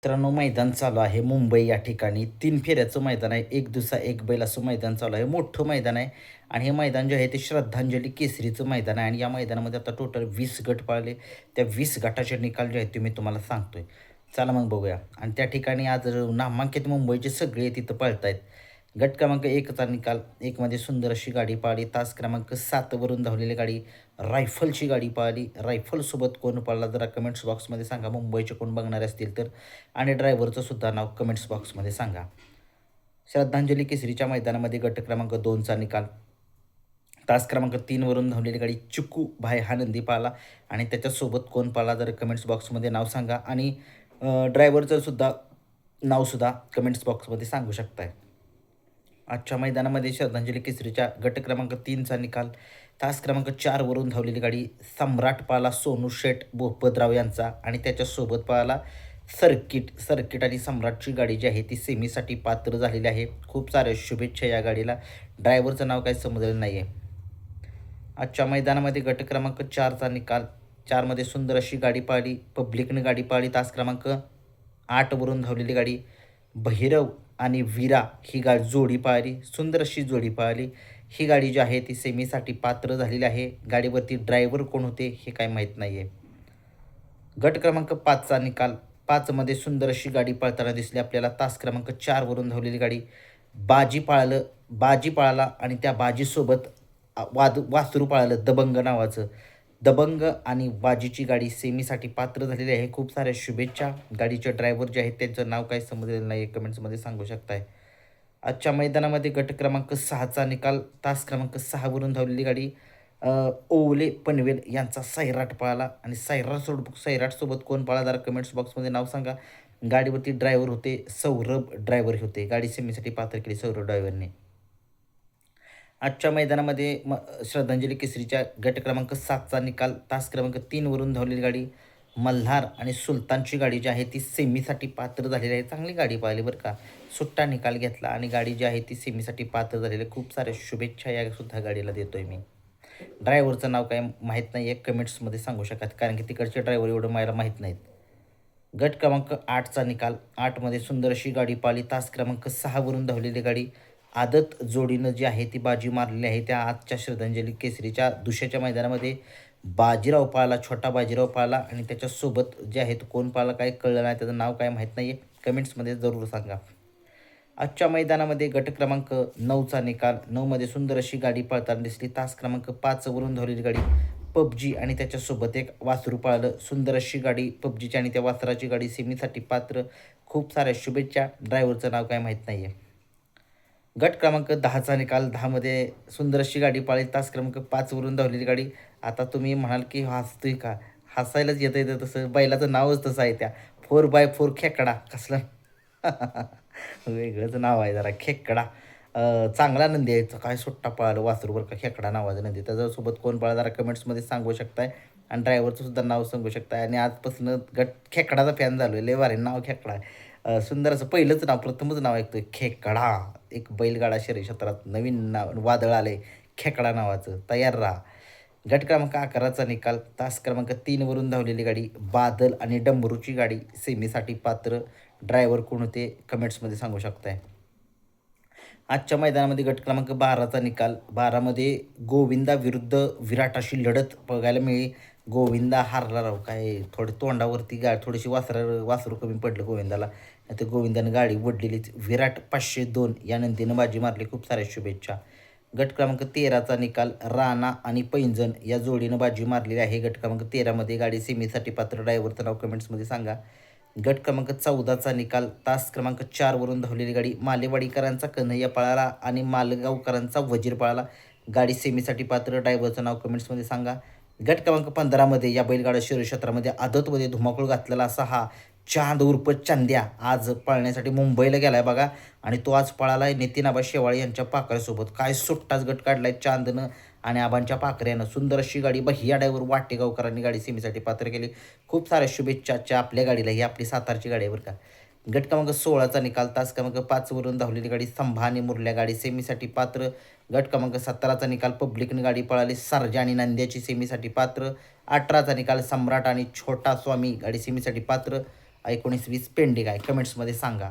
मित्रांनो, मैदान चालू आहे मुंबई या ठिकाणी. 3 फेऱ्याचं मैदान आहे. एक दिवसा एक बैल असं मैदान चालू आहे. मोठं मैदान आहे आणि हे मैदान जे आहे ते श्रद्धांजली केसरीचं मैदान आहे आणि या मैदानामध्ये आता टोटल 20 गट पाळले. त्या 20 गटाचे निकाल जे आहेत ते मी तुम्हाला सांगतोय. चला मग बघूया. आणि त्या ठिकाणी आज नामांकित मुंबईचे सगळे तिथं पळतायत. गट क्रमांक 1चा निकाल 1 मध्ये सुंदर अशी गाडी पाळली. तास क्रमांक 7 वरून धावलेली गाडी रायफलची गाडी पाळली. रायफलसोबत कोण पाळला जरा कमेंट्स बॉक्समध्ये सांगा. मुंबईचे कोण बघणारे असतील तर. आणि ड्रायव्हरचं सुद्धा नाव कमेंट्स बॉक्समध्ये सांगा. श्रद्धांजली केसरीच्या मैदानामध्ये गट क्रमांक 2चा निकाल तास क्रमांक 3 वरून धावलेली गाडी चिकू भाई हा नंदी पाळला आणि त्याच्यासोबत कोण पाळला जर कमेंट्स बॉक्समध्ये नाव सांगा. आणि ड्रायव्हरचं सुद्धा नावसुद्धा कमेंट्स बॉक्समध्ये सांगू शकताय. आजच्या मैदानामध्ये श्रद्धांजली केसरीच्या गट क्रमांक 3चा निकाल तास क्रमांक 4 वरून धावलेली गाडी सम्राट पाला सोनू शेठ बोपतराव यांचा आणि त्याच्यासोबत पाला सर्किट आणि सम्राटची गाडी जी आहे ती सेमीसाठी पात्र झालेली आहे. खूप साऱ्या शुभेच्छा या गाडीला. ड्रायव्हरचं नाव काही समजलेलं नाही आहे. आजच्या मैदानामध्ये गट क्रमांक 4चा निकाल 4मध्ये सुंदर अशी गाडी पाळली. पब्लिकने गाडी पाळली. तास क्रमांक 8 वरून धावलेली गाडी भैरव आणि वीरा ही गाडी जोडी पाळली. सुंदर अशी जोडी पाळली. ही गाडी जी आहे ती सेमीसाठी पात्र झालेली आहे. गाडीवरती ड्रायव्हर कोण होते हे काय माहीत नाही आहे. गट क्रमांक 5चा निकाल 5मध्ये सुंदर अशी गाडी पळताना दिसली आपल्याला. तास क्रमांक 4 वरून धावलेली गाडी बाजी पळाला आणि त्या बाजीसोबत वासरू पळालं दबंग नावाचं. दबंग आणि बाजीची गाडी सेमीसाठी पात्र झालेली आहे. खूप साऱ्या शुभेच्छा. गाडीचे ड्रायव्हर जे आहेत त्यांचं नाव काही समजलेलं नाही आहे. कमेंट्समध्ये सांगू शकताय. आजच्या मैदानामध्ये गट क्रमांक 6चा निकाल तास क्रमांक 6 वरून धावलेली गाडी ओवले पनवेल यांचा सैराट पळाला आणि सैराटसोबत कोण पळाला जरा कमेंट्स बॉक्समध्ये नाव सांगा. गाडीवरती ड्रायव्हर होते सौरभ ड्रायव्हर होते. गाडी सेमीसाठी पात्र केली सौरभ ड्रायव्हरने. आजच्या मैदानामध्ये श्रद्धांजली केसरीच्या गट क्रमांक 7चा निकाल तास क्रमांक 3 वरून धावलेली गाडी मल्हार आणि सुलतानची गाडी जी आहे ती सेमीसाठी पात्र झालेली आहे. चांगली गाडी पाहिली बरं का. सुट्टा निकाल घेतला आणि गाडी जी आहे ती सेमीसाठी पात्र झालेली आहे. खूप साऱ्या शुभेच्छा या सुद्धा गाडीला देतोय मी. ड्रायव्हरचं नाव काय माहीत नाही आहे. कमेंट्समध्ये सांगू शकतात कारण की तिकडचे ड्रायव्हर एवढं मला माहीत नाहीत. गट क्रमांक 8चा निकाल 8मध्ये सुंदर अशी गाडी पाळली. तास क्रमांक 6 वरून धावलेली गाडी आदत जोडीनं जी आहे ती बाजी मारलेली आहे. त्या आजच्या श्रद्धांजली केसरीच्या दुसऱ्याच्या मैदानामध्ये बाजीराव पाळला, छोटा बाजीराव पाळला आणि त्याच्यासोबत जे आहे तो कोण पाळला काय कळलं नाही. त्याचं नाव काय माहीत नाही आहे. कमेंट्समध्ये जरूर सांगा. आजच्या मैदानामध्ये गट क्रमांक 9चा निकाल 9मध्ये सुंदर अशी गाडी पळताना दिसली. तास क्रमांक 5 वरून धावलेली गाडी पबजी आणि त्याच्यासोबत एक वासरू पाळलं. सुंदर अशी गाडी पबजीची आणि त्या वासराची गाडी सेमीसाठी पात्र. खूप साऱ्या शुभेच्छा. ड्रायव्हरचं नाव काय माहीत नाही आहे. गट क्रमांक 10चा निकाल 10मध्ये सुंदर अशी गाडी पाळली. तास क्रमांक 5 वरून धावलेली गाडी. आता तुम्ही म्हणाल की हसतोय का? हसायलाच येतं तसं. बैलाचं नावच तसं आहे त्या 4x4 खेकडा कसलं वेगळंच नाव आहे जरा खेकडा. चांगला नंदी आहे. काय सुट्टा पळालं वासरूवर का खेकडा नावाचा नंदी. त्याच्यासोबत कोण पळाला जरा कमेंट्समध्ये सांगू शकताय आणि ड्रायव्हरचं सुद्धा नाव सांगू शकताय. आणि आजपासून गट खेकडाचा फॅन झालो आहे. लय भारी नाव खेकडा आहे. सुंदर असं पहिलंच नाव प्रथमच नाव ऐकतोय खेकडा. एक बैलगाडा शर्यत क्षेत्रात नवीन नाव वादळ आलंय खेकडा नावाचं. तयार राहा. गट क्रमांक 11चा निकाल तास क्रमांक 3 वरून धावलेली गाडी बादल आणि डंबरूची गाडी सेमीसाठी पात्र. ड्रायव्हर कोण होते कमेंट्समध्ये सांगू शकताय. आजच्या मैदानामध्ये गट क्रमांक 12चा निकाल 12मध्ये गोविंदा विरुद्ध विराट अशी लढत बघायला मिळाली. गोविंदा हारला राव. काय थोडे तोंडावरती थोडीशी वासरू कमी पडलं गोविंदाला. नाही गोविंदानं गाडी वडलेलीच. विराट 502 या नंदीनं बाजी मारली. खूप साऱ्या शुभेच्छा. गट क्रमांक 13चा निकाल राणा आणि पैंजण या जोडीनं बाजी मारलेली आहे. गट क्रमांक 13मध्ये गाडी सेमीसाठी पात्र. ड्रायव्हरचं नाव कमेंट्समध्ये सांगा. गट क्रमांक 14चा निकाल तास क्रमांक 4 वरून धावलेली गाडी मालेवाडीकरांचा कन्हैया पळाला आणि मालगावकरांचा वजीर पळाला. गाडी सेमीसाठी पात्र. ड्रायव्हरचं नाव कमेंट्समध्ये सांगा. गट क्रमांक 15मध्ये या बैलगाडा शर्यत क्षेत्रामध्ये आदतमध्ये धुमाकूळ घातलेला असा हा चांद उर्फ चांद्या आज पळण्यासाठी मुंबईला गेला आहे बघा. आणि तो आज पळाला आहे नितीन आबा शेवाळे यांच्या पाकऱ्यासोबत. काय सुट्टाच गट काढला आहे चांदनं आणि आबांच्या पाकऱ्यानं. सुंदर अशी गाडी भैया ड्रायव्हर वाटेगावकरांनी गाडी सेमीसाठी पात्र केली. खूप साऱ्या शुभेच्छाच्या आपल्या गाडीला. ही आपली सातारची गाडी आहे बरं का. गट क्रमांक 16चा निकाल तास क्रमांक 5 वरून धावलेली गाडी संभा आणि मुरल्या गाडी सेमीसाठी पात्र. गट क्रमांक 17चा निकाल पब्लिकने गाडी पळाली. सर्जा आणि नंद्याची सेमीसाठी पात्र. 18चा निकाल सम्राट आणि छोटा स्वामी गाडी सेमीसाठी पात्र. 19-20 पेंडिंग आहे, कमेंट्समध्ये सांगा.